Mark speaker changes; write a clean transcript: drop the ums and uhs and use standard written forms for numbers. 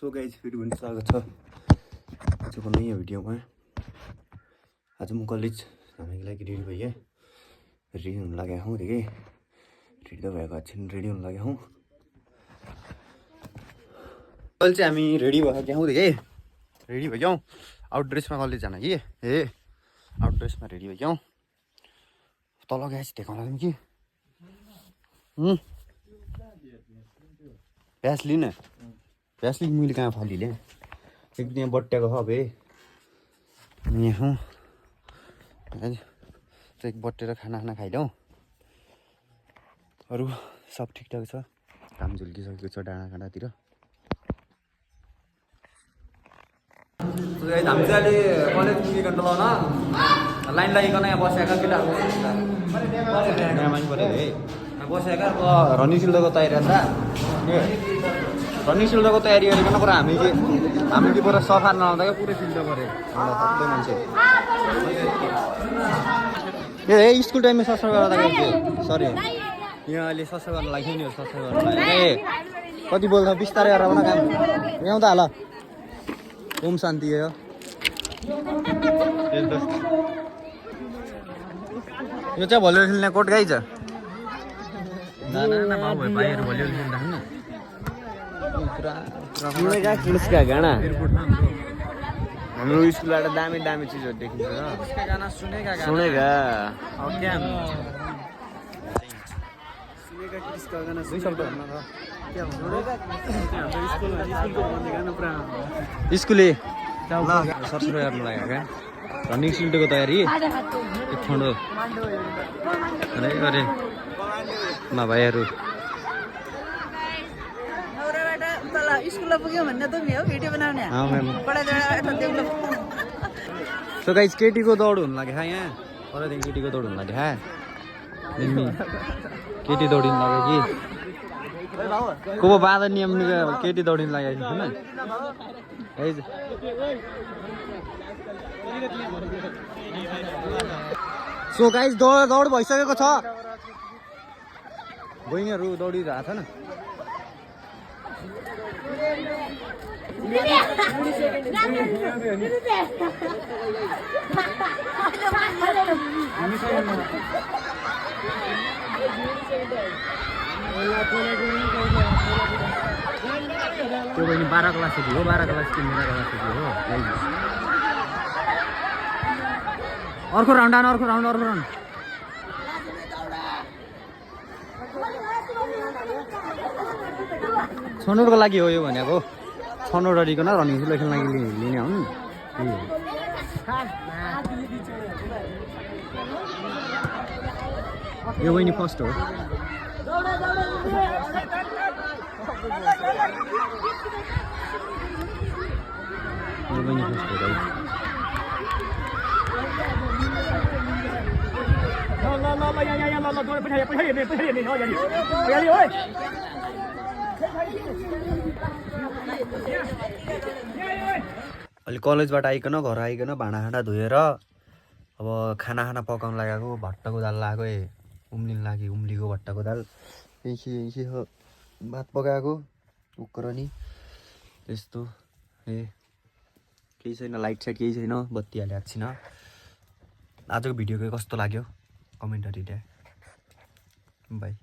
Speaker 1: So guys फेरि पनि स्वागत छ आजको नयाँ भिडियोमा। आज म कलेज जानको लागि रेडी भएँ। रेडी हुन लागेको हौँ कि रेडी त भएको छैन, रेडी हुन लागेको हौँ। कहिले चाहिँ हामी रेडी भएको हौँ कि रेडी भइगयौँ। आउट ड्रेसमा कलेज जान कि आउट ड्रेसमा रेडी भइगयौँ। तल गाइज देखाउन कि भ्यासलिन मैले कहाँ फालिले एक दिन बट्टेको छ बे यहाँ एक बट्टेर खाना खाइलौँ। अरू सब ठिकठाक छ, काम झुल्किसकेको छ डाँडाकाँडातिर। हामी चाहिँ अहिले कलेज पुगेको लगाउन लाइन लागिकन यहाँ बसेका केटाहरू बसेका रनिङ सिल्डको तयारी छ। रनिङ सिल्डको तयारी गरिकन पुरा हामीले पुरा सफा नलाउँदा पुरै फिल्ड गरे सबै मान्छे। ए स्कुल टाइममा सफा गर्दाखेरि सरी यहाँ अहिले सफा गर्न लाग्यो नि, सफा गर्न लाग्यो। ए कति बोल्छ बिस्तारै गरेर काम यहाँ त हाल। ओम शान्ति हो यो चाहिँ भलिबल खेल्ने कोर्ट गाइज। भाइहरू भलिबल खेल्दा हाम्रो स्कुलबाट दामी दामी चिजहरू देखिन्छ। सुनेगा स्कुले सरसफाइ गर्नु लाग्यो क्या। रनिङ सिल्डको तयारी ठन्डो अरे मा भाइहरू
Speaker 2: स्कुल पुग्यो भन्ने त हो भिडियो बनाउने।
Speaker 1: सो गाइस केटीको दौड हुन लाग्यो यहाँ। परदेखि केटीको दौड हुन लाग्यो केटी दौडिनु लाग्यो कि को बाँधा नियम केटी दौडिनु लाग्यो कि सो गाइस दौड भइसकेको छ। बहिनीहरू दौडिरहेको छ न। त्यो बहिनी 12 क्लास हो, 12 क्लास कि मेरा क्लास हो। अर्को राउन्ड अर्को राउन्ड छनौटको लागि हो यो भनेको। छनौट गरिकन रनिङ सिल्ड खेल्न लागि लिने हो नि। यो बहिनी फर्स्ट हो। यो बहिनी फर्स्ट हो भाइ। अहिले कलेजबाट आइकन घर आइकन भाँडाखाँडा धोएर अब खाना पकाउनु लागेको। भट्टको दाल लाग्यो उम्लिनु लाग्यो, उम्लीको भट्टको दाल यही हो। भात पकाएको कुकर नि यस्तो। केही छैन, लाइट साइट केही छैन, बत्ती हालेको छैन। आजको भिडियो कस्तो लाग्यो कमेन्टहरू बाई।